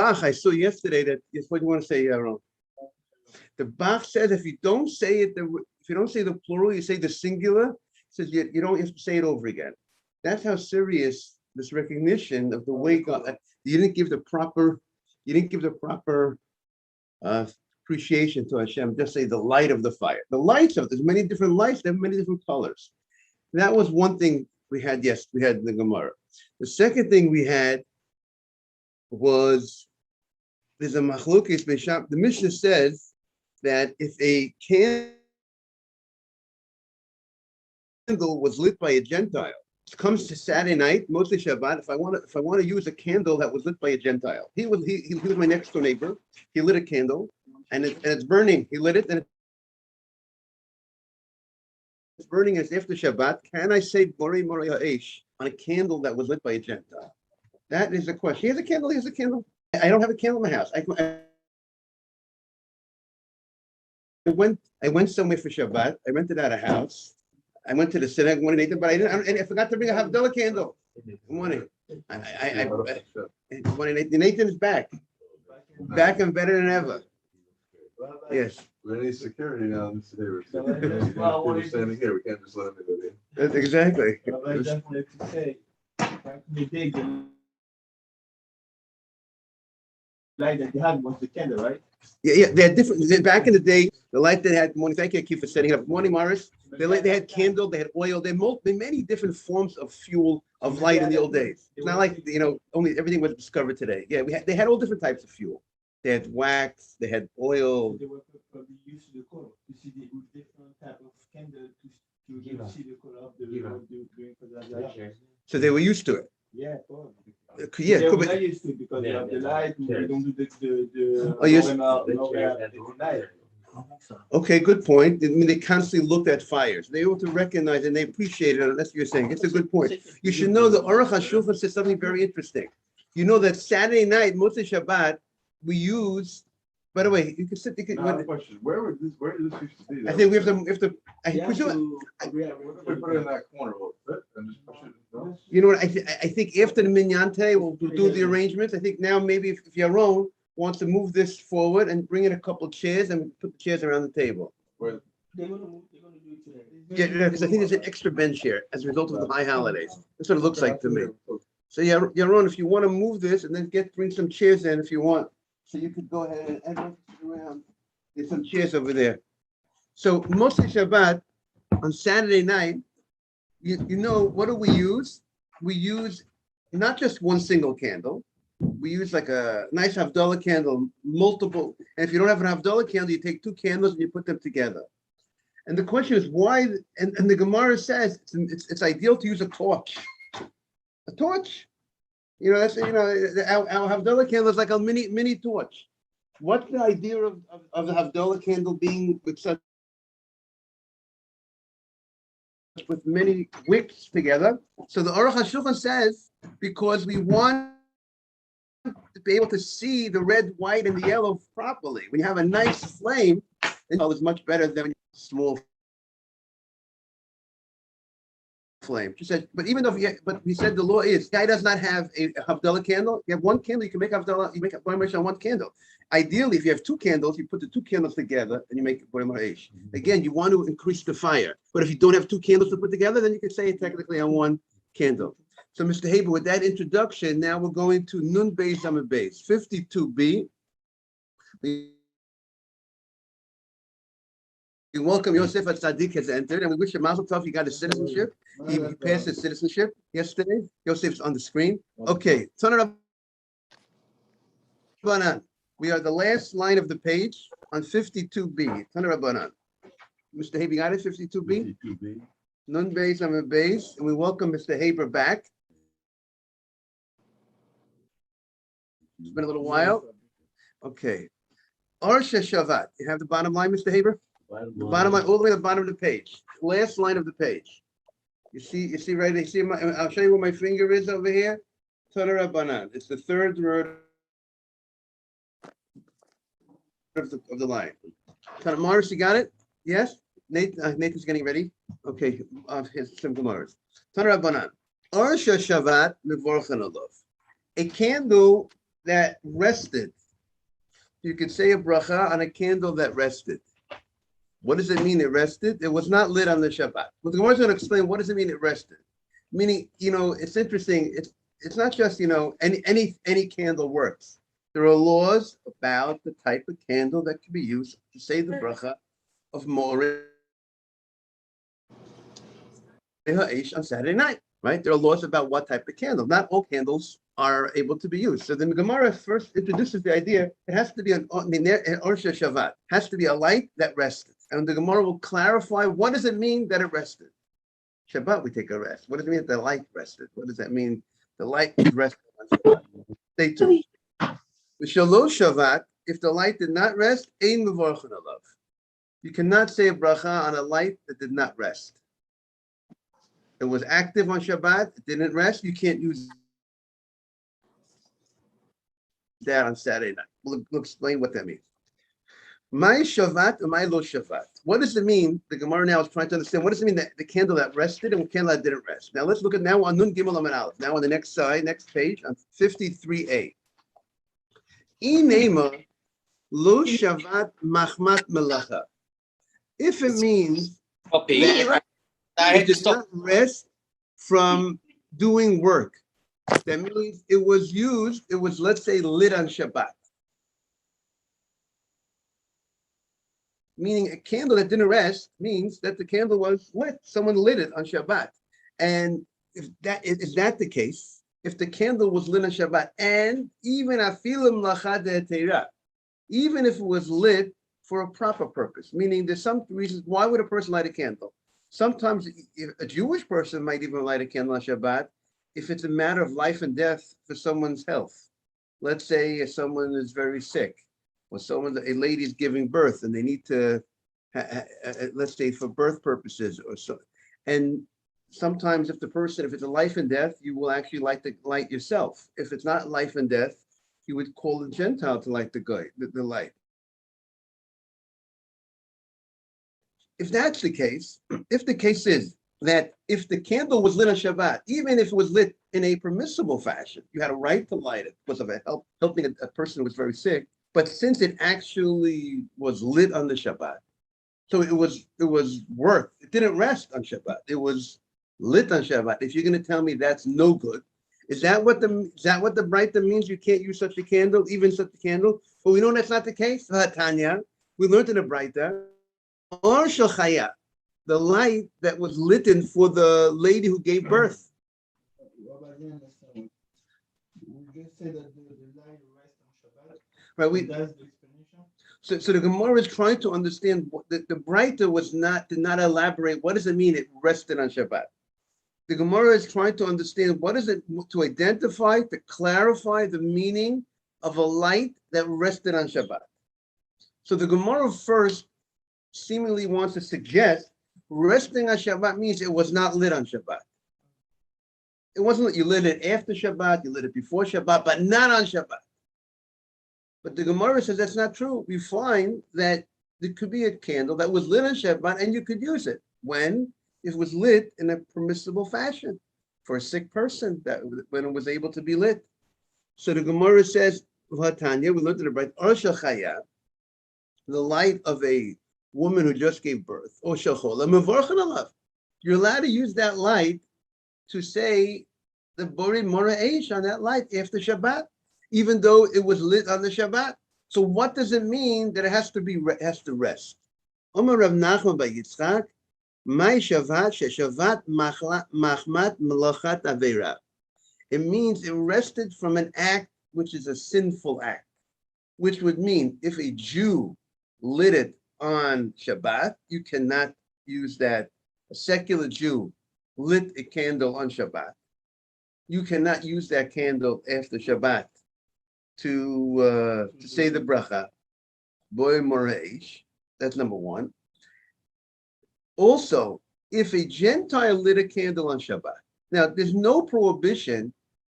Bach I saw yesterday that is what you want to say, Aaron. The Bach says if you don't say it, if you don't say the plural, you say the singular. Says you don't have to say it over again. That's how serious this recognition of the way God. You didn't give the proper appreciation to Hashem. Just say the light of the fire. The lights of there's many different lights. They have many different colors. That was one thing we had. Yes, we had the Gemara. The second thing we had was there's a machlokes b'sham. The Mishnah says that if a candle was lit by a Gentile, it comes to Saturday night, mostly Shabbat. If I want to use a candle that was lit by a Gentile, he was my next door neighbor. He lit a candle, and it's burning. He lit it, and it's burning. It's after Shabbat. Can I say Borei Morei Ha'esh on a candle that was lit by a Gentile? That is the question. He has a candle. He has a candle. I don't have a candle in my house. I went somewhere for Shabbat. I rented out a house. I went to the synagogue one night, but I forgot to bring a Havdalah candle. Good morning. Nathan is back and better than ever. Yes. We need security now in this neighborhood. We're standing here. We can't just let anybody in. That's exactly. I just wanted to say, back in the day, the light that they had was the candle, right? Yeah. They had different. Back in the day, the light they had. Morning. Thank you, Keith, for setting it up. Morning, Morris. They had candle. They had oil. They had many different forms of fuel of light in the old days. It's not like only everything was discovered today. Yeah, they had all different types of fuel. They had wax. They had oil. They were probably used to the color. You see the different type of candle to see the color of the during. So they were used to it. Yeah, probably. Yeah, they were not used to it because they have the light. We don't do the Oh, yes. light. Okay, good point. I mean, they constantly looked at fires. They were able to recognize and they appreciated it. That's what you're saying. It's a good point. You should know the Aruch HaShulchan says something very interesting. You know that Saturday night, Motzei Shabbat, we use. By the way, you can sit. Question: Where did this used to be? I think we have to. I presume. We put it in that corner a little bit and just push it. You know what? I think after the minyan today, we'll do the arrangements. I think now maybe if Yaron wants to move this forward and bring in a couple of chairs and put the chairs around the table. They're gonna do it today. Yeah, because I think there's an extra bench here as a result of the high holidays. That's what it looks like to me. So yeah, Yaron, if you want to move this and then bring some chairs in if you want. So you could go ahead and everyone sit around. There's some chairs over there. So mostly Shabbat on Saturday night, you know, what do we use? We use not just one single candle. We use like a nice Havdalah candle, multiple. And if you don't have an Havdalah candle, you take two candles and you put them together. And the question is why? And the Gemara says it's ideal to use a torch. A torch. You know, that's our Havdalah candle is like a mini torch. What's the idea of the Havdalah candle being with many wicks together? So the Aruch HaShulchan says because we want to be able to see the red, white, and the yellow properly. When you have a nice flame, the color is much better than small flame. She said, but even though he said the law is, guy does not have a Havdalah candle. You have one candle, you can make Havdalah, you make a Borei on one candle. Ideally, if you have two candles, you put the two candles together and you make Borei Ma'ash. Again, you want to increase the fire. But if you don't have two candles to put together, then you can say it technically on one candle. So, Mr. Haber, with that introduction, now we're going to Nun Beis Amud Beis, 52b. We welcome Yosef Tzaddik has entered, and we wish him Mazel Tov. He got his citizenship. He passed his citizenship yesterday. Yosef's on the screen. Okay, Taner Rabbanan. We are the last line of the page on 52b. Taner Rabbanan. Mr. Haber, got it? 52b. 52b. Nun Beis Amud Beis, and we welcome Mr. Haber back. It's been a little while. Okay. Arsha Shavat. You have the bottom line, Mr. Haber? The bottom line, all the way to the bottom of the page. Last line of the page. You see right there. See I'll show you where my finger is over here. Taner Rabbanan. It's the third word of the line. Taner Morris, you got it? Yes? Nathan's getting ready. Okay. Here's some Gemaras. Taner Rabbanan. Arsha Shavat Mevorchen Alav. A candle that rested. You could say a bracha on a candle that rested. What does it mean it rested? It was not lit on the Shabbat. Well, the Gemara is going to explain what does it mean it rested. Meaning, it's interesting. It's not just any candle works. There are laws about the type of candle that can be used to say the bracha of Moreh on Saturday night. Right? There are laws about what type of candle. Not all candles are able to be used. So the Gemara first introduces the idea it has to be an Orsha Shabbat, has to be a light that rested. And the Gemara will clarify what does it mean that it rested. Shabbat, we take a rest. What does it mean that the light rested? What does that mean? The light rested on Shabbat. Stay tuned. The Shalosh Shabbat, if the light did not rest, ein mevorchen alav. You cannot say a bracha on a light that did not rest. It was active on Shabbat, it didn't rest, you can't use that on Saturday night. We'll explain what that means. My Shabbat or my lo Shabbat. What does it mean? The Gemara now is trying to understand what does it mean that the candle that rested and the candle that didn't rest. Now let's look at now on Nun Gimel Amud Aleph. Now on the next page, on 53a. Inema lo Shabbat machmat melacha. If it means that it did not rest from doing work. That means it was used, it was, let's say, lit on Shabbat. Meaning a candle that didn't rest means that the candle was lit. Someone lit it on Shabbat. And if that is that the case, if the candle was lit on Shabbat, and even afilim lachad teira, even if it was lit for a proper purpose, meaning there's some reasons, why would a person light a candle? Sometimes a Jewish person might even light a candle on Shabbat if it's a matter of life and death for someone's health. Let's say if someone is very sick, or a lady's giving birth and they need to, let's say for birth purposes or so. And sometimes if it's a life and death, you will actually light the light yourself. If it's not life and death, you would call a Gentile to light the light. If that's the case, if the case is that if the candle was lit on Shabbat, even if it was lit in a permissible fashion, you had a right to light it because of helping a person who was very sick. But since it actually was lit on the Shabbat, so it was work. It didn't rest on Shabbat. It was lit on Shabbat. If you're going to tell me that's no good, is that what the Braita means? You can't use such a candle, even such a candle. But we know that's not the case. Tanya, we learned in the Braita. Or Shachaya, the light that was lit in for the lady who gave birth. We just say that the light rests on Shabbat. Right. That's the explanation. So the Gemara is trying to understand the Braita did not elaborate. What does it mean it rested on Shabbat? The Gemara is trying to understand what is it to identify, to clarify the meaning of a light that rested on Shabbat. So the Gemara first seemingly wants to suggest resting on Shabbat means it was not lit on Shabbat. It wasn't that you lit it after Shabbat, you lit it before Shabbat, but not on Shabbat. But the Gemara says that's not true. We find that there could be a candle that was lit on Shabbat and you could use it when it was lit in a permissible fashion for a sick person, that when it was able to be lit. So the Gemara says, Tanya, we learned in the right, the light of a woman who just gave birth, you're allowed to use that light to say the Bori Mora Eish on that light after Shabbat, even though it was lit on the Shabbat. So what does it mean that it has to rest? Omar Rav Nachman by Yitzchak, my Shabbat Shabbat Machmat Melachat Avera. It means it rested from an act which is a sinful act, which would mean if a Jew lit it on Shabbat, you cannot use that. A secular Jew lit a candle on Shabbat. You cannot use that candle after Shabbat to say the bracha. Boy Moreish. That's number one. Also, if a Gentile lit a candle on Shabbat, now there's no prohibition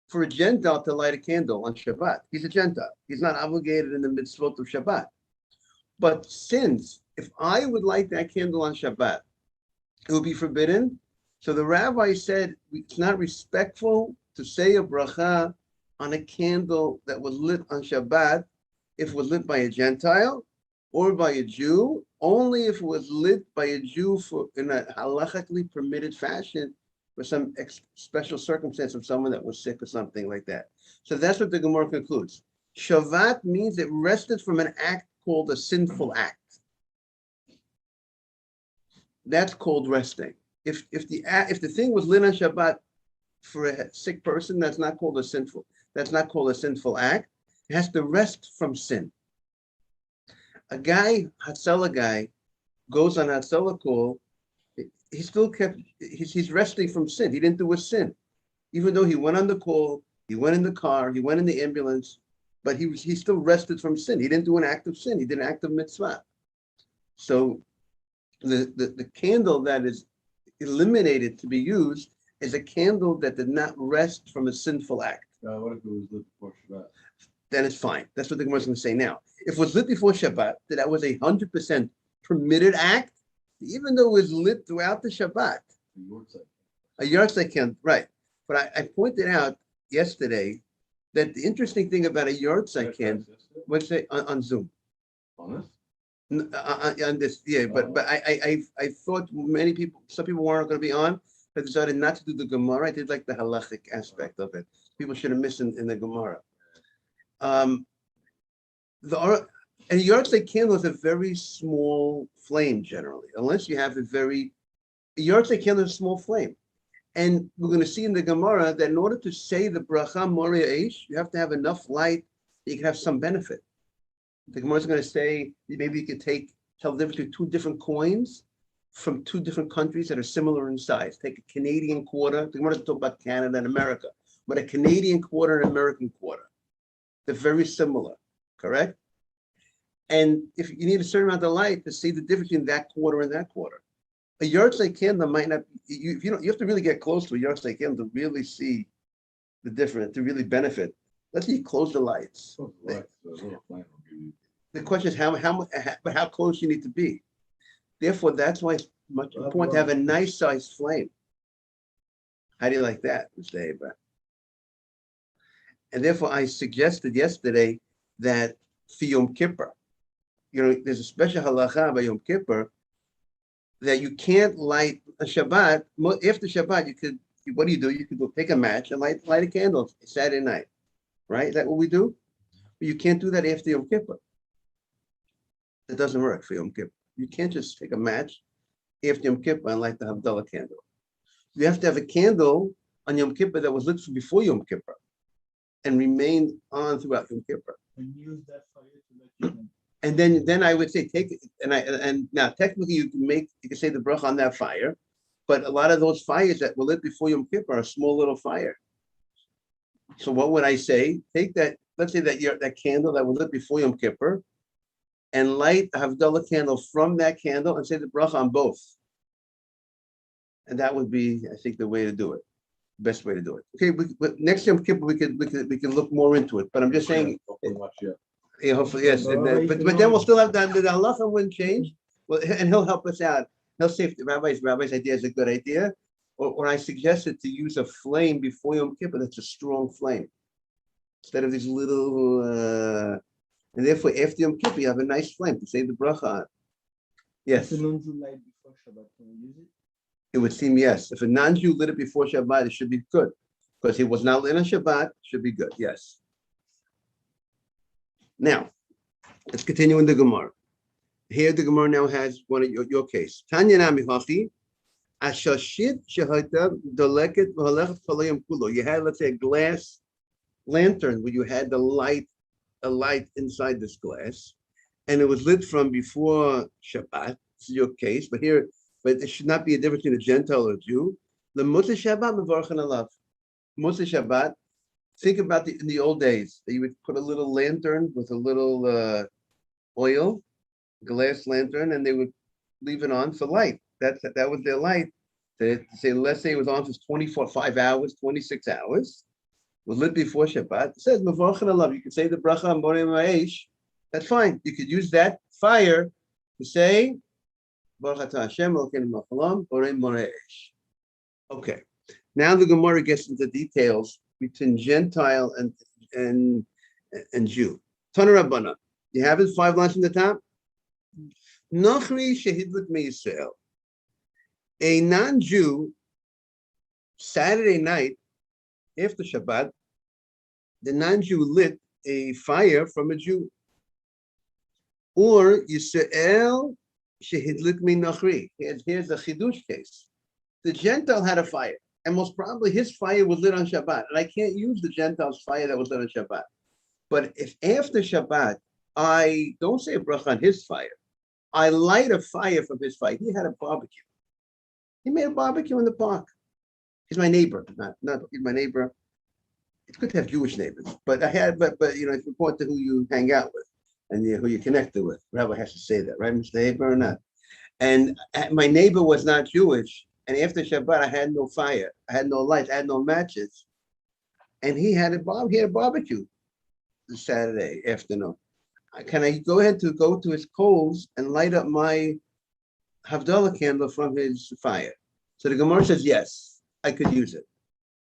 for a Gentile to light a candle on Shabbat. He's a Gentile. He's not obligated in the mitzvot of Shabbat. But since if I would light that candle on Shabbat, it would be forbidden. So the rabbi said it's not respectful to say a bracha on a candle that was lit on Shabbat if it was lit by a Gentile or by a Jew, only if it was lit by a Jew in a halachically permitted fashion for some special circumstance of someone that was sick or something like that. So that's what the Gemara concludes. Shabbat means it rested from an act called a sinful act. That's called resting. If the thing was lit on Shabbat for a sick person, that's not called a sinful act. It has to rest from sin. A guy, Hatzalah guy, goes on Hatzalah call, he's resting from sin. He didn't do a sin. Even though he went on the call, he went in the car, he went in the ambulance, but he still rested from sin. He didn't do an act of sin. He did an act of mitzvah. So the candle that is eliminated to be used is a candle that did not rest from a sinful act. What if it was lit before Shabbat? Then it's fine. That's what the Gemara is going to say now. If it was lit before Shabbat, that was 100% permitted act, even though it was lit throughout the Shabbat. A yahrzeit candle, right. But I pointed out yesterday that the interesting thing about a yahrzeit candle, what's it on Zoom? Honest? On this, yeah, but I thought some people weren't going to be on, but decided not to do the Gemara. I did like the halachic aspect of it. People should have missed in the Gemara. And a yahrzeit candle is a very small flame generally, unless you have a yahrzeit candle is a small flame. And we're going to see in the Gemara that in order to say the bracha Moria Eish, you have to have enough light that you can have some benefit. The Gemara is going to say maybe you could tell the difference between two different coins from two different countries that are similar in size. Take a Canadian quarter. The Gemara doesn't talk about Canada and America, but a Canadian quarter and an American quarter. They're very similar, correct? And if you need a certain amount of light to see the difference between that quarter and that quarter. A yahrzeit candle might not. You have to really get close to a yahrzeit candle to really see the difference, to really benefit. Let's say you close the lights. The question is how close you need to be. Therefore, that's why it's much important to have a nice sized flame. How do you like that, Mr. Abra? And therefore, I suggested yesterday that for Yom Kippur, there's a special halacha by Yom Kippur that you can't light a Shabbat. After Shabbat, what do? You could go take a match and light a candle Saturday night, right? Is that what we do? But you can't do that after Yom Kippur. It doesn't work for Yom Kippur. You can't just take a match after Yom Kippur and light the Havdalah candle. You have to have a candle on Yom Kippur that was lit before Yom Kippur and remained on throughout Yom Kippur. And use that fire to let you know. And then I would say take it, and now technically you can say the bracha on that fire, but a lot of those fires that were lit before Yom Kippur are a small little fire. So what would I say? Take that, let's say that candle that was lit before Yom Kippur, and light a Havdalah candle from that candle and say the bracha on both. And that would be, I think, the way to do it, best way to do it. Okay, but next Yom Kippur we can look more into it. But I'm just saying. Yeah, hopefully, yes. And but then we'll still have the halacha wouldn't change. Well, and he'll help us out. He'll say if the rabbi's idea is a good idea, or I suggested to use a flame before Yom Kippur that's a strong flame instead of these little. And therefore, after Yom Kippur, you have a nice flame to say the bracha on. Yes. If a non-Jew light before Shabbat, can we use it? It would seem yes. If a non-Jew lit it before Shabbat, it should be good, because he was not lit on Shabbat. It should be good. Yes. Now, let's continue in the Gemara. Here, the Gemara now has one of your case. Tanya nami hachi, ashashit shehayta doleket v'halechet kolayim kulo. You had, let's say, a glass lantern where you had a light inside this glass, and it was lit from before Shabbat. This is your case, but it should not be a difference between a Gentile or a Jew. The Motzei Shabbat mevarchen alav. Motzei Shabbat. Think about in the old days that you would put a little lantern with a little oil, glass lantern, and they would leave it on for light. That was their light. Let's say it was on for 5 hours, 26 hours. Was lit before Shabbat. It says mevarchen alav. You could say the bracha on Borei Ma'esh. That's fine. You could use that fire to say Baruch Atah Hashem Elokeinu Melech Haolam Borei Ma'esh. Okay. Now the Gemara gets into details between Gentile and and Jew. Tana Rabbana. You have it 5 lines from the top. Nochri shehidlik meYisrael. A non-Jew, Saturday night after Shabbat, the non-Jew lit a fire from a Jew. Or Yisrael shehidlik me Nochri. Here's a chidush case. The Gentile had a fire, and most probably his fire was lit on Shabbat, and I can't use the Gentile's fire that was lit on Shabbat. But if after Shabbat I don't say a bracha on his fire, I light a fire from his fire. He had a barbecue. He made a barbecue in the park. He's my neighbor, not he's my neighbor. It's good to have Jewish neighbors, but it's important to who you hang out with and who you connected with. Rabbi has to say that, right, Mr. Haber, or not? And my neighbor was not Jewish, and after Shabbat I had no fire, I had no lights, I had no matches, and he had a barbecue this Saturday afternoon. Can I go to his coals and light up my Havdalah candle from his fire? So the Gemara says, yes, I could use it.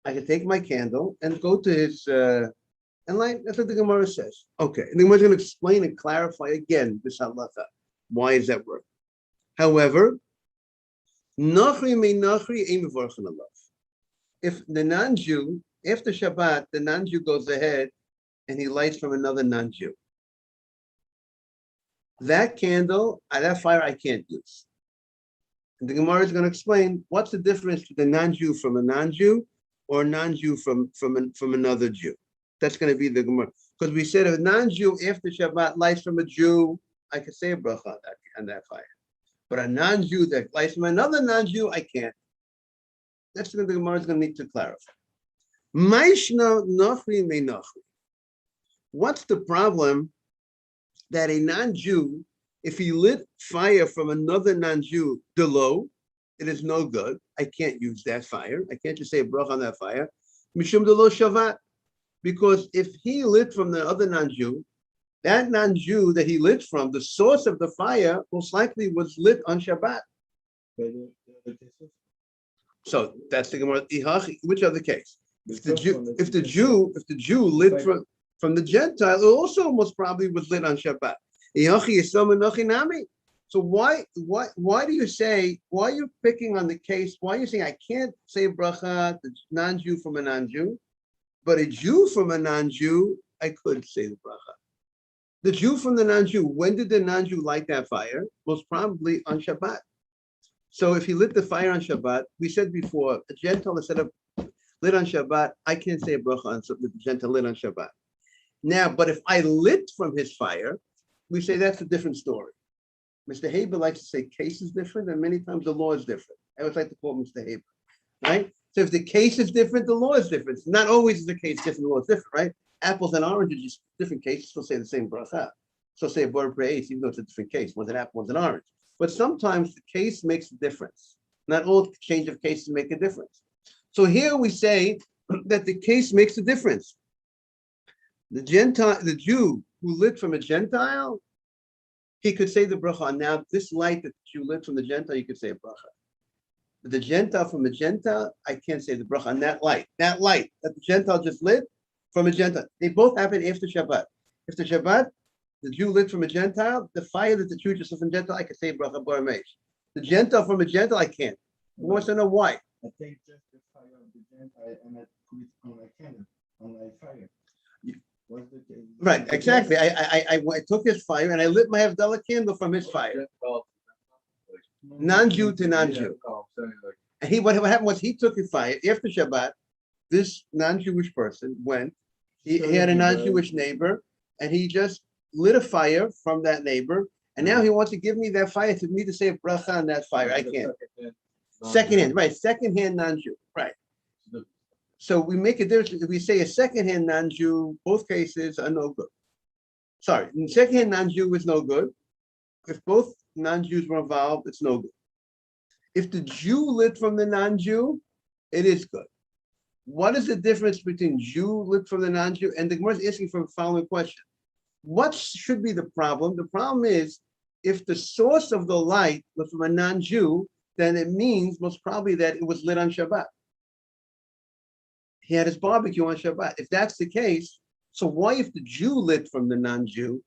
I could take my candle and go to his, and light, that's what the Gemara says. Okay, and the Gemara's going to explain and clarify again this halacha. Why is that work? However, Nachri me Nachri ein mevorchen alav. If the non-Jew, after Shabbat, the non-Jew goes ahead and he lights from another non-Jew, that candle, that fire, I can't use. And the Gemara is going to explain what's the difference between a non-Jew from a non-Jew or a non-Jew from another Jew. That's going to be the Gemara. Because we said if a non-Jew after Shabbat lights from a Jew, I could say a bracha on that fire. But a non-Jew that lights from another non-Jew, I can't. That's what the Gemara is going to need to clarify. Maishna Nochri me Nochri. What's the problem that a non-Jew, if he lit fire from another non-Jew below, it is no good. I can't use that fire. I can't just say a bracha on that fire. Mishum delo shavat. Because if he lit from the other non-Jew, that non-Jew that he lit from, the source of the fire most likely was lit on Shabbat. So that's the Gemara. Which other case? If the Jew lit from the Gentile, it also most probably was lit on Shabbat. So why do you say, why are you picking on the case? Why are you saying I can't say bracha, the non-Jew from a non-Jew, but a Jew from a non-Jew, I could say the bracha. The Jew from the non-Jew, when did the non-Jew light that fire? Most probably on Shabbat. So if he lit the fire on Shabbat, we said before, a Gentile instead of lit on Shabbat, I can't say a bracha on the Gentile lit on Shabbat. Now, but if I lit from his fire, we say that's a different story. Mr. Haber likes to say case is different, and many times the law is different. I always like to call Mr. Haber, right? So if the case is different, the law is different. Not always is the case different, the law is different, right? Apples and oranges, just different cases, still say the same bracha. So say a bar praise, even though it's a different case. One's an apple, one's an orange. But sometimes the case makes a difference. Not all change of cases make a difference. So here we say that the case makes a difference. The Jew who lit from a Gentile, he could say the bracha. Now, this light that you lit from the Gentile, you could say a bracha. But the Gentile from a Gentile, I can't say the bracha on that light. That light that the Gentile just lit from a Gentile. They both happen after Shabbat. After Shabbat, the Jew lit from a Gentile. The fire that the Jew just lit from a Gentile, I can say bracha bar meish. The Gentile from a Gentile, I can't. Who wants to know why? I take just the fire of the Gentile and I put it on my candle, on my fire. What's the case? Right, exactly. I took his fire and I lit my Havdalah candle from his fire. Non-Jew to non-Jew. And what happened was he took his fire after Shabbat. This non-Jewish person went. He had a non-Jewish neighbor, and he just lit a fire from that neighbor. And now he wants to give me that fire to me to say a bracha on that fire. I can't. Secondhand, right? Secondhand non-Jew, right? So we make a difference. If we say a secondhand non-Jew, both cases are no good. Sorry, secondhand non-Jew is no good. If both non-Jews were involved, it's no good. If the Jew lit from the non-Jew, it is good. What is the difference between Jew lit from the non-Jew? And the Gemara is asking for the following question. What should be the problem? The problem is if the source of the light was from a non-Jew, then it means most probably that it was lit on Shabbat. He had his barbecue on Shabbat. If that's the case, So why, if the Jew lit from the non-Jew,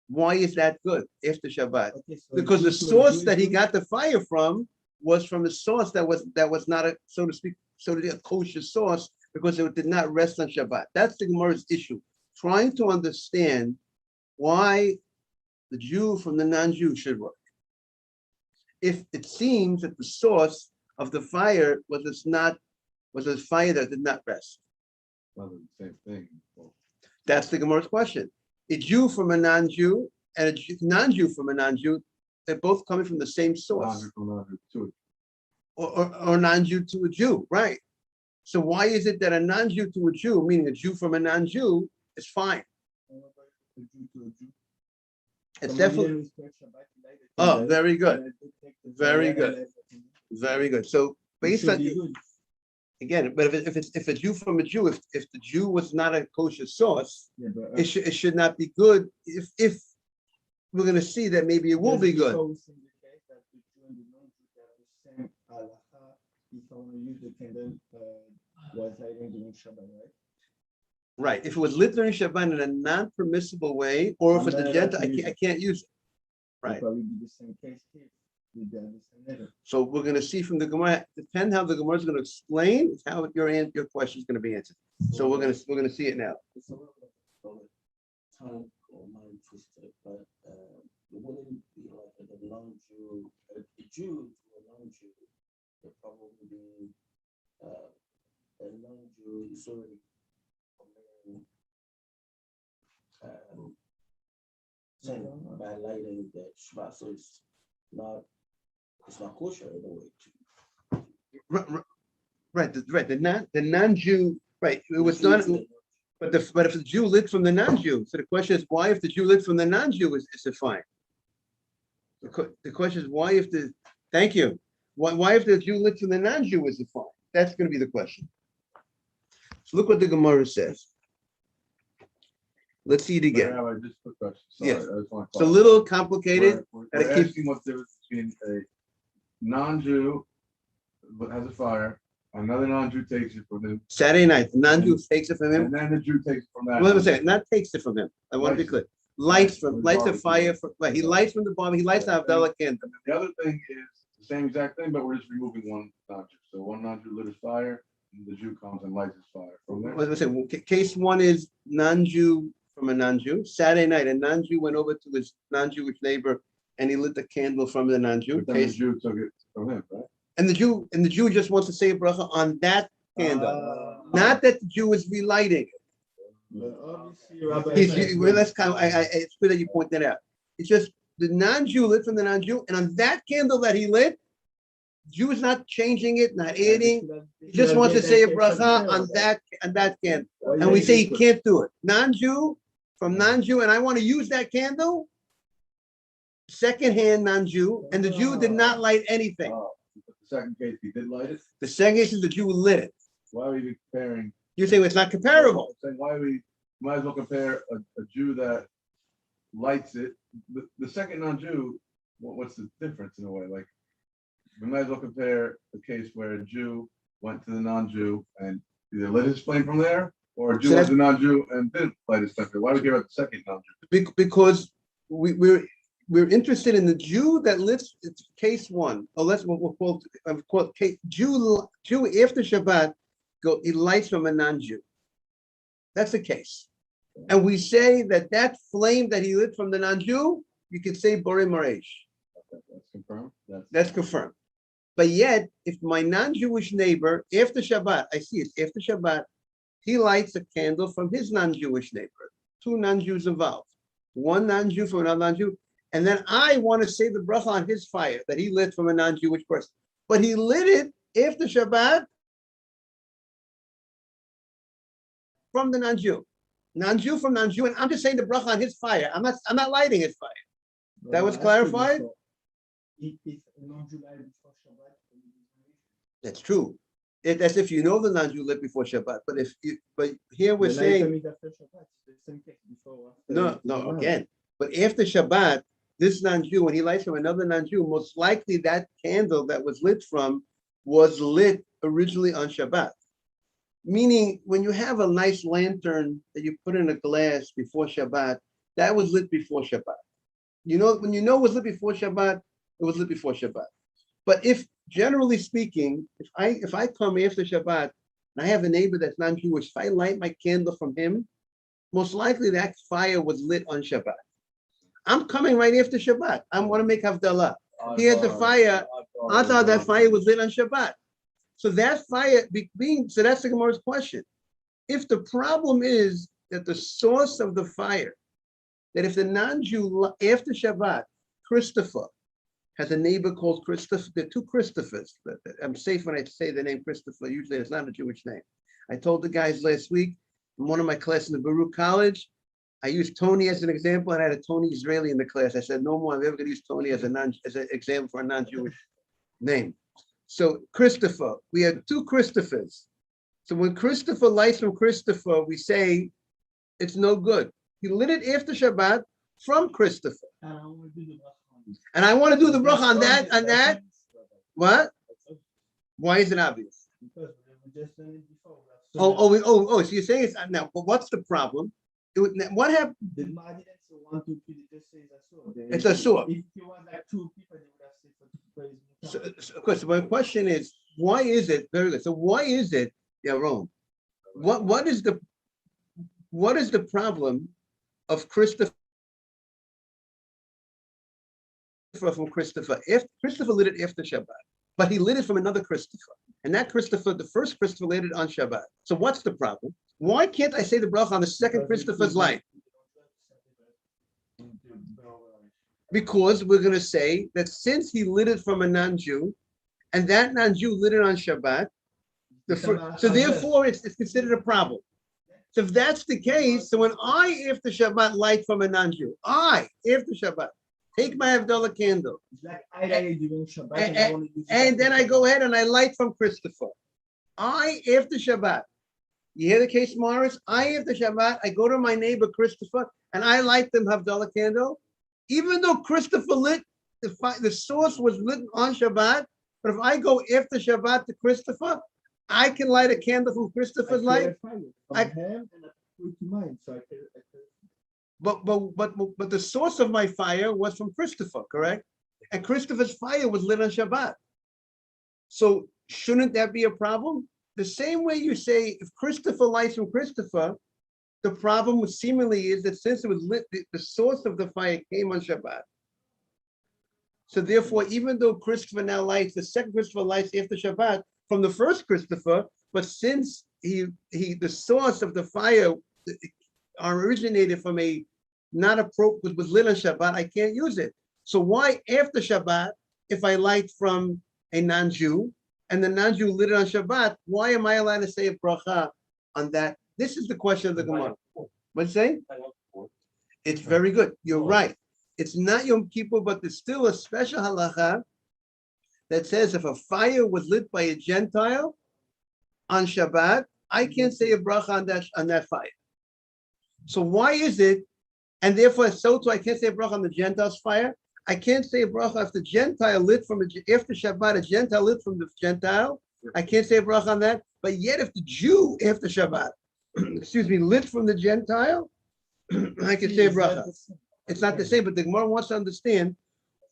why is that good after Shabbat? Okay, so Because the Jew to a source Jew that is he good? got the fire from was from a source that was not a, so to speak, a kosher source, because it did not rest on Shabbat. That's the Gemara's issue, trying to understand why the Jew from the non-Jew should work. If it seems that the source of the fire was a fire that did not rest. Well, the same thing. Well, That's the Gemara's question. A Jew from a non-Jew and a non-Jew from a non-Jew, they're both coming from the same source, non-Jew from non-Jew too. or non-Jew to a Jew, right? So why is it that a non-Jew to a Jew, meaning a Jew from a non-Jew, is fine? A Jew to a Jew. It's Somebody definitely, didn't respect Shabbat, he lighted the oh, candle, very good, and I did take the Very fire and good. light the candle. very good. So It based should on, be good. again, but if a Jew from a Jew, if the Jew was not a kosher source, Yeah, but, it should not be good. If we're going to see that maybe it will be good. Because in the case that the Jew and the non-Jew have the same halacha, if I want to use the candle, was lighting during Shabbat, right? Right. If it was lit during Shabbat in a non-permissible way, or if I'm it's a not Gentile, allowed to use I it. can't use it. It'll Right. probably be the same case here. With the same letter. So we're going to see from the Gemara, depend how the Gemara is going to explain, is how your question is going to be answered. So we're going to see it now. It's a little bit of a tongue or mind twister, but it wouldn't be like a non-Jew, a Jew to a non-Jew. It'd probably be a non-Jew is already committing sin by lighting the Shabbat, so it's not kosher in a way. Right. The non-Jew, right. It was not, but if the Jew lit from the non-Jew, so the question is, why if the Jew lit from the non-Jew is it fine? The question is, why if the, thank you. Why if the Jew lit from the non-Jew is it fine? That's going to be the question. So look what the Gemara says. Let's see it again. Rabbi, just a quick question. Sorry, Yes. I just want to It's a little complicated. We're Gotta keep- asking what the difference between a non-Jew but has a fire, another non-Jew takes it from him, Saturday night, the non-Jew takes it from him. and then the Jew takes it from that. Wait a second, not takes it from him. I want to be clear. Lights a fire, right, he lights from the bottom, he lights the Havdalah candle. The other thing is the same exact thing, but we're just removing one non-Jew. So one non-Jew lit his fire, and the Jew comes and lights his fire from there. Let's say, case one is non-Jew from a non-Jew. Saturday night, a non-Jew went over to his non-Jewish neighbor and he lit the candle from the non-Jew. But then the Jew took it from him, right? And the Jew just wants to say a bracha on that candle, not that the Jew is relighting it. But obviously, Rabbi, Well, that's kind of, it's good that you point that out. It's just the non-Jew lit from the non-Jew, and on that candle that he lit, Jew is not changing it, not adding. He just wants to say a bracha on that candle, and we say he can't do it. Non-Jew from non-Jew, and I want to use that candle. Second-hand non-Jew, and the Jew did not light anything. But the second case, he did light it. The second case is the Jew lit it. Why are we even comparing? You're saying it's not comparable. I'm saying why we might as well compare a Jew that lights it. The second non-Jew, what's the difference in a way? Like we might as well compare a case where a Jew went to the non-Jew and either lit his flame from there, or a Jew went to the non-Jew and didn't light his flame. Why do we care about the second non-Jew? Because we're interested in the Jew that lives. It's case one. Oh, we'll call case Jew after Shabbat. He lights from a non-Jew. That's the case. And we say that flame that he lit from the non-Jew, you could say Borei Maresh. That's confirmed. That's confirmed. But yet, if my non-Jewish neighbor, after Shabbat, I see it, after Shabbat, he lights a candle from his non-Jewish neighbor, two non-Jews involved, one non-Jew from another non-Jew, and then I want to say the bracha on his fire that he lit from a non-Jewish person. But he lit it after Shabbat from the non-Jew. Non-Jew from non-Jew, and I'm just saying the bracha on his fire. I'm not lighting his fire. That was clarified? That's true. That's if you know the non-Jew lit before Shabbat. But here we're saying no, again. But after Shabbat, this non-Jew, when he lights from another non-Jew, most likely that candle that was lit from was lit originally on Shabbat. Meaning, when you have a nice lantern that you put in a glass before Shabbat, that was lit before Shabbat. You know, when you know it was lit before Shabbat, it was lit before Shabbat. But if, generally speaking, if I come after Shabbat and I have a neighbor that's non-Jewish, if I light my candle from him, most likely that fire was lit on Shabbat. I'm coming right after Shabbat. I want to make Havdalah. He had the fire. I thought that fire was lit on Shabbat. So that fire being, so that's the Gemara's question. If the problem is that the source of the fire, that if the non-Jew after Shabbat, Christopher, has a neighbor called Christopher, there are two Christophers. I'm safe when I say the name Christopher, usually it's not a Jewish name. I told the guys last week, in one of my classes in the Baruch College, I used Tony as an example, and I had a Tony Israeli in the class. I said, no more, I'm ever gonna use Tony as an example for a non-Jewish name. So Christopher, we had two Christophers. So when Christopher lights from Christopher, we say it's no good. He lit it after Shabbat from Christopher. And I want to do the bracha on that. What? Why is it obvious? Because we just done it before. So you're saying it's now, but what's the problem? What happened? The Mahdi didn't say 1, 2, 3, they just say It's it's a sword. a sword. If you want like 2 people, they would have said for 2 praise. So, of course, my question is, why is it very good? So why is it, Yaron? What is the problem of Christopher from Christopher? If Christopher lit it after Shabbat, but he lit it from another Christopher, and that Christopher, the first Christopher, lit it on Shabbat. So what's the problem? Why can't I say the bracha on the second Christopher's light? Because we're going to say that since he lit it from a non-Jew, and that non-Jew lit it on Shabbat, so therefore it's considered a problem. So if that's the case, so when I, after Shabbat, light from a non-Jew, after Shabbat, take my Havdalah candle, and then I go ahead and I light from Christopher. After Shabbat, you hear the case, Morris? After Shabbat, I go to my neighbor Christopher, and I light them Havdalah candle, even though Christopher lit, the source was lit on Shabbat, but if I go after Shabbat to Christopher, I can light a candle from Christopher's light. But the source of my fire was from Christopher, correct? And Christopher's fire was lit on Shabbat. So shouldn't that be a problem? The same way you say, if Christopher lights from Christopher, the problem seemingly is that since it was lit, the source of the fire came on Shabbat. So therefore, even though Christopher now lights, the second Christopher lights after Shabbat from the first Christopher, but since the source of the fire originated from a not appropriate, was lit on Shabbat, I can't use it. So why after Shabbat, if I light from a non-Jew and the non-Jew lit it on Shabbat, why am I allowed to say a bracha on that? This is the question of the Gemara. What's it say? It's very good. You're right. It's not Yom Kippur, but there's still a special halacha that says if a fire was lit by a Gentile on Shabbat, I can't say a bracha on that fire. So why is it? And therefore, so too, I can't say a bracha on the Gentile's fire. I can't say a bracha if the Gentile lit from after Shabbat, a Gentile lit from the Gentile. I can't say a bracha on that. But yet, if the Jew after Shabbat, lit from the Gentile, I can say a bracha. It's not the same, but the Gemara wants to understand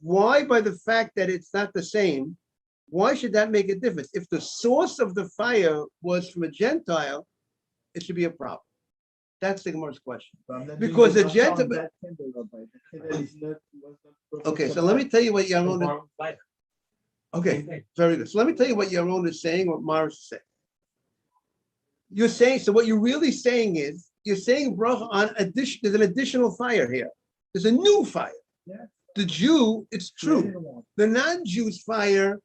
why, by the fact that it's not the same, why should that make a difference? If the source of the fire was from a Gentile, it should be a problem. That's the Gemara's question. Because the Gentile. Okay, so let me tell you what Yaron. Okay, very good. So let me tell you what Yaron is saying, what Mars is saying. You're saying, so what you're really saying is, you're saying bracha on addition, there's an additional fire here. There's a new fire. Yeah. The Jew, it's true. The non-Jew's fire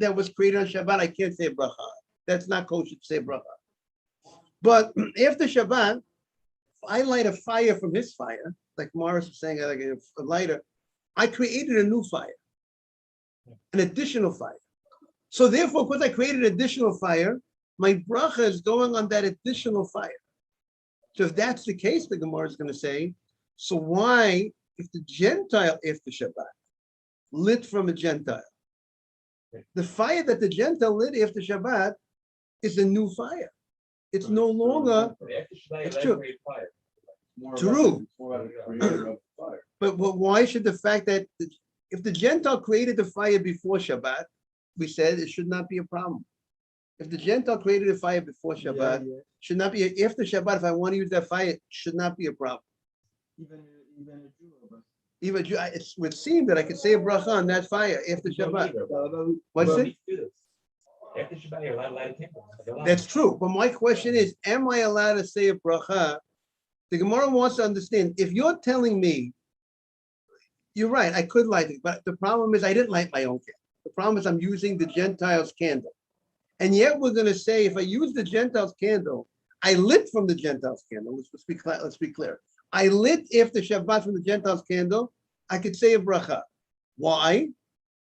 that was created on Shabbat, I can't say bracha. That's not kosher to say bracha. But after Shabbat, I light a fire from his fire, like Morris was saying, like a lighter. I created a new fire, an additional fire. So therefore, because I created an additional fire, my bracha is going on that additional fire. So if that's the case, the Gemara is going to say, so why, if the Gentile after Shabbat lit from a Gentile, the fire that the Gentile lit after Shabbat is a new fire? it's no longer It's true. More True. It's more about the creator of the fire. But why should the fact that if the Gentile created the fire before Shabbat, we said it should not be a problem. If the Gentile created the fire before Shabbat, should not be after Shabbat. If I want to use that fire, it should not be a problem. Even a Jew. Even it would seem that I could say a bracha on that fire after Shabbat. What's it? After Shabbat, you're allowed to light a candle. That's true. But my question is, am I allowed to say a bracha? The Gemara wants to understand, if you're telling me, you're right, I could light it, but the problem is I didn't light my own candle. The problem is I'm using the Gentiles' candle. And yet we're going to say, if I use the Gentiles' candle, I lit from the Gentiles' candle. Let's be clear. I lit after Shabbat from the Gentiles' candle, I could say a bracha. Why?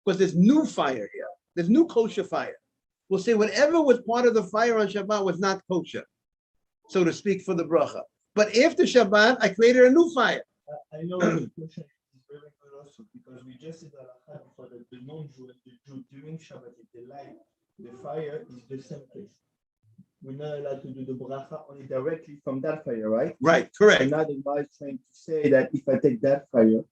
Because there's new fire here. There's new kosher fire. We'll say whatever was part of the fire on Shabbat was not kosher, so to speak, for the bracha. But after Shabbat, I created a new fire. I know the question is very good also because we just said that for the non-Jew and the Jew during Shabbat, if they light the fire is the same case. We're not allowed to do the bracha only directly from that fire, right? Right, correct. And now the Gemara is trying to say that if I take that fire,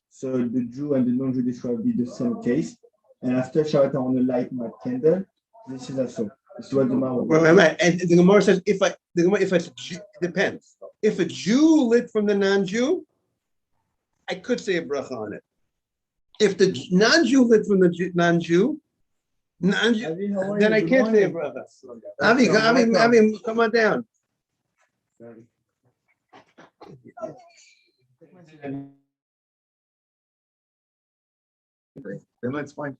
so the Jew and the non-Jewish will be the same case. And after Shabbat, I want to light my candle. This is also. This is what the Gemara wants. Right. And the Gemara says, if it's it depends. If a Jew lit from the non-Jew, I could say a bracha on it. If the non-Jew lit from the non-Jew, then I can't say a bracha. Avi, come on down. Then let's find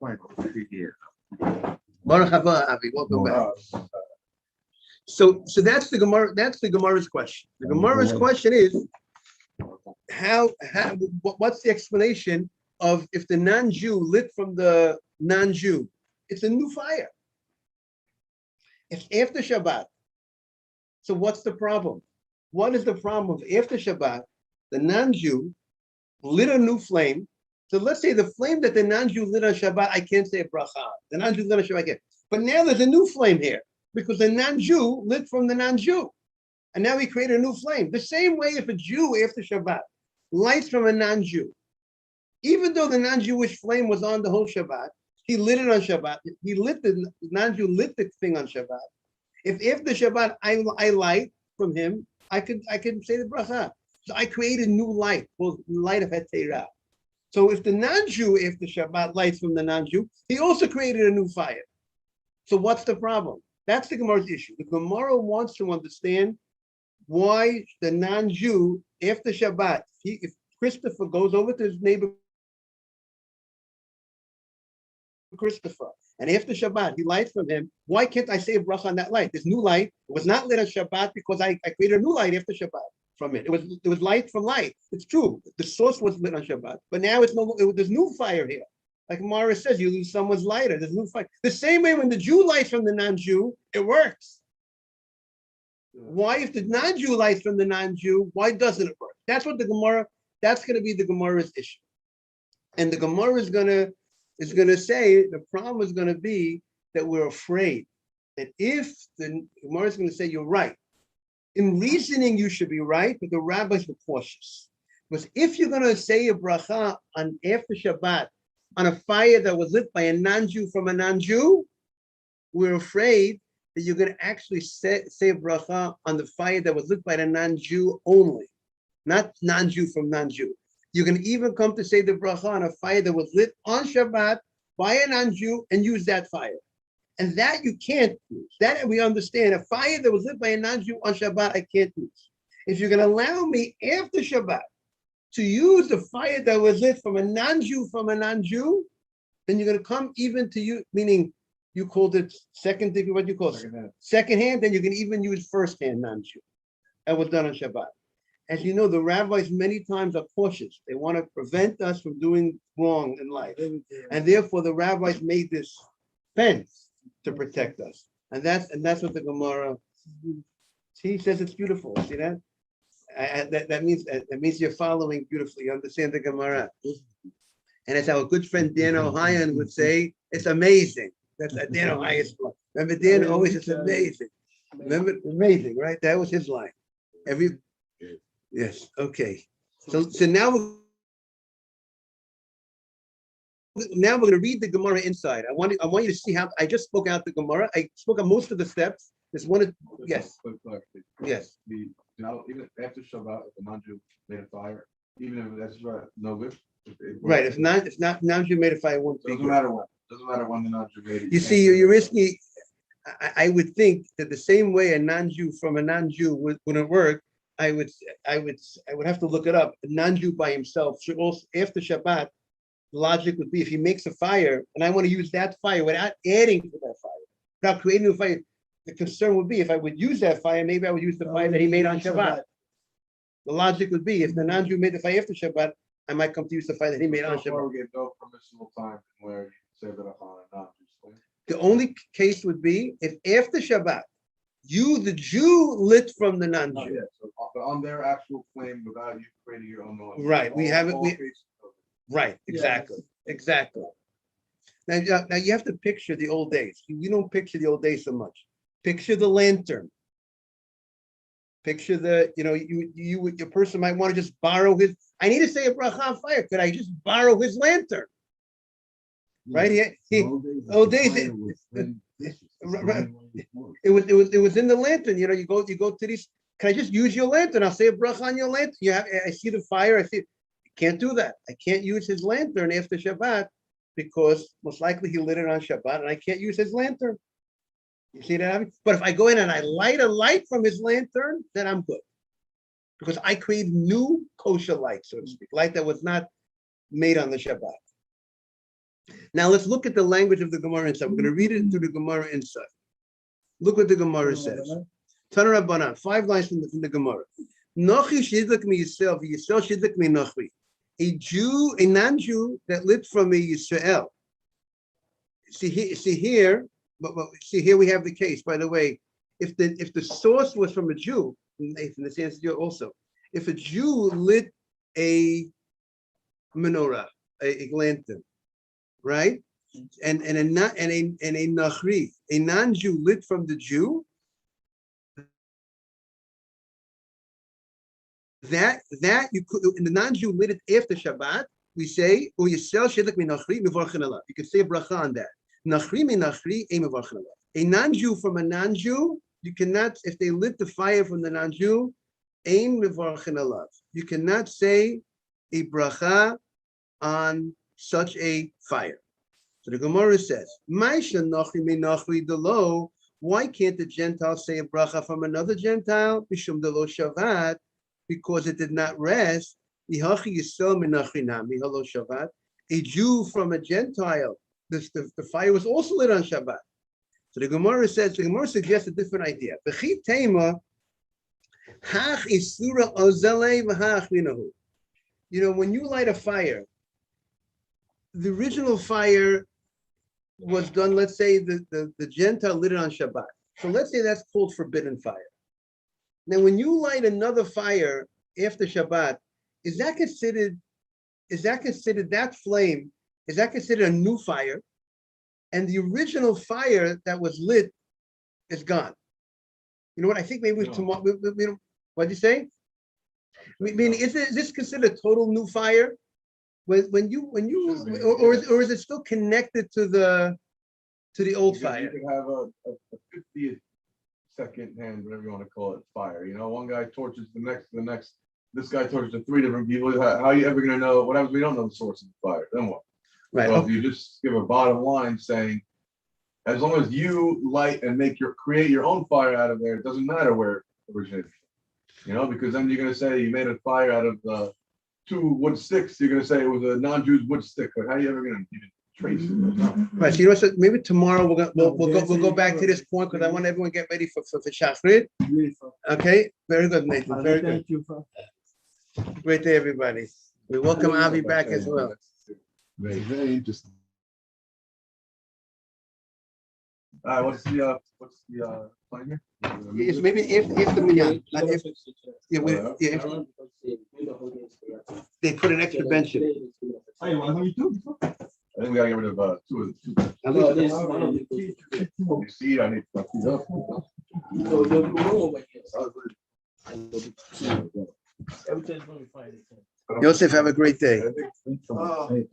here. Baruch haba, Avi, welcome back. So that's the Gemara. That's the Gemara's question. The Gemara's question is, what's the explanation of if the non-Jew lit from the non-Jew? It's a new fire. It's after Shabbat. So what's the problem? What is the problem of after Shabbat? The non-Jew lit a new flame. So let's say the flame that the non-Jew lit on Shabbat, I can't say a bracha. The non-Jew lit on Shabbat, I can't. But now there's a new flame here because the non-Jew lit from the non-Jew. And now we create a new flame. The same way if a Jew after Shabbat lights from a non-Jew, even though the non-Jewish flame was on the whole Shabbat, he lit it on Shabbat. He lit the non-Jew lit the thing on Shabbat. If after Shabbat I light from him, I could say the bracha. So I created new light, called light of Heterah. So if the non-Jew after Shabbat lights from the non-Jew, he also created a new fire. So what's the problem? That's the Gemara's issue. The Gemara wants to understand why the non-Jew after Shabbat, if Christopher goes over to his neighbor Christopher, and after Shabbat he lights from him, why can't I say a bracha on that light? This new light, it was not lit on Shabbat because I created a new light after Shabbat from it. It was light from light. It's true. The source was lit on Shabbat, but now there's new fire here. Like Mara says, you lose someone's lighter. There's new fire. The same way when the Jew lights from the non-Jew, it works. Why, if the non-Jew lights from the non-Jew, why doesn't it work? That's what the Gemara. That's going to be the Gemara's issue, and the Gemara is going to say the problem is going to be that we're afraid that if the Gemara is going to say you're right. In reasoning, you should be right, but the rabbis were cautious. Because if you're going to say a bracha on after Shabbat on a fire that was lit by a non-Jew from a non-Jew, we're afraid that you're going to actually say a bracha on the fire that was lit by the non-Jew only, not non-Jew from non-Jew. You can even come to say the bracha on a fire that was lit on Shabbat by a non-Jew and use that fire. And that you can't use. That we understand. A fire that was lit by a non-Jew on Shabbat, I can't use. If you're going to allow me after Shabbat to use the fire that was lit from a non-Jew then you're going to come even to you, meaning you called it second degree, what do you call it? Second hand, then you can even use first hand non-Jew. That was done on Shabbat. As you know, the rabbis many times are cautious. They want to prevent us from doing wrong in life. And therefore the rabbis made this fence to protect us. And that's what the Gemara, he says it's beautiful. See that? That means you're following beautifully. You understand the Gemara. And as our good friend Dan O'Hayan would say, it's amazing. That's Dan O'Hayan. Remember Dan always, it's amazing. Remember, amazing, right? That was his line. Yes, okay. So now we're going to read the Gemara inside. I want you to see how I just spoke out the Gemara. I spoke on most of the steps. There's one. Yes. Yes. Even after Shabbat, if the non-Jew made a fire, even if that's no good. Right. If not non-Jew made a fire, it won't be Doesn't good. matter what. Doesn't matter when the non-Jew made it. You see, you're risky. I would think that the same way a non-Jew from a non-Jew wouldn't work. I would have to look it up. A non-Jew by himself should also, after Shabbat, the logic would be if he makes a fire and I want to use that fire without adding to that fire, without creating a fire, the concern would be if I would use that fire, maybe I would use the fire that he made on Shabbat. The logic would be if the non-Jew made the fire after Shabbat, I might come to use the fire that he made on Shabbat. We get no permissible time where you say that on a non-Jew. The only case would be if after Shabbat, you, the Jew, lit from the non-Jew. Yeah, so, but on their actual claim without you creating your own noise. Right, we have it. Right, Yeah. exactly. Now you have to picture the old days. You don't picture the old days so much. Picture the lantern. Picture your person might want to just borrow his. I need to say a bracha on fire. Could I just borrow his lantern? Right here. Old days. It was in the lantern. You go to these. Can I just use your lantern? I'll say a bracha on your lantern. I see the fire. I see. Can't do that. I can't use his lantern after Shabbat because most likely he lit it on Shabbat and I can't use his lantern. You see that? But if I go in and I light a light from his lantern, then I'm good. Because I create new kosher light, so to speak, light that was not made on the Shabbat. Now let's look at the language of the Gemara inside. We're going to read it through the Gemara inside. Look what the Gemara says. Tana Rabbanan, 5 lines from the Gemara. Nochi shidlik mi Yisrael, v'Yisrael shidlik mi Nochi. A non-Jew that lit from a Yisrael. See here we have the case. By the way, if the source was from a Jew, Nathan, this answers you also. If a Jew lit a menorah, a lantern, right, and a nachri, a non-Jew lit from the Jew, that you could, in the non-Jew lit it after Shabbat, we say, or Yisrael shidlik mi nachri mevarchen alav. You can say a bracha on that. Nachri mi nachri ein mevarchen alav. A non-Jew from a non-Jew, you cannot, if they lit the fire from the non-Jew, ein mevarchen alav. You cannot say a bracha on such a fire. So the Gemara says, Maisha nachri mi nachri delo. Why can't the Gentile say a bracha from another Gentile? Mishum delo shavat. Because it did not rest. A Jew from a Gentile, the fire was also lit on Shabbat. So the Gemara suggests a different idea. When you light a fire, the original fire was done, let's say the Gentile lit it on Shabbat. So let's say that's called forbidden fire. Now, when you light another fire after Shabbat, is that considered that flame? Is that considered a new fire? And the original fire that was lit is gone. You know what? I think maybe tomorrow. What did you say? I mean, is this considered a total new fire? When you or is it still connected to the old fire? You could have a 50th. Second hand, whatever you want to call it, fire. One guy torches the next. This guy torches to 3 different people. How are you ever going to know? What happens? We don't know the source of the fire. Then what? Right. So if you just give a bottom line saying, as long as you light and create your own fire out of there, it doesn't matter where it originated. Because then you're going to say you made a fire out of 2 wood sticks. You're going to say it was a non-Jew's wood stick. But how are you ever going to trace it? Right. So what? Maybe tomorrow we'll go back to this point because I want everyone to get ready for Shachrit. Okay. Very good, Nathan. Very good. Thank you for Great day, everybody. We welcome Avi back as well. Very interesting. All right. What's the plan here? It's maybe if the minyan. Not if. They put an extra bench in. Hey, what have you done? I think we gotta get rid of 2 of the 2. At least- You see, I need to fuck these up. No, you're wrong over here. Everything's going to be fine. Yosef, have a great day. Everything's going to be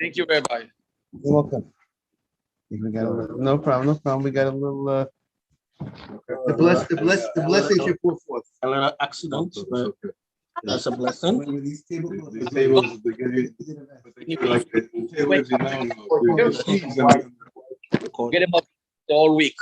Thank you, Rabbi. You're welcome. We got a little, no problem, no problem. We got a little, the blessings you pour forth. A little accident, but that's a blessing. These tables, they give you, like, the tables, you know, the keys and- Get him up all week.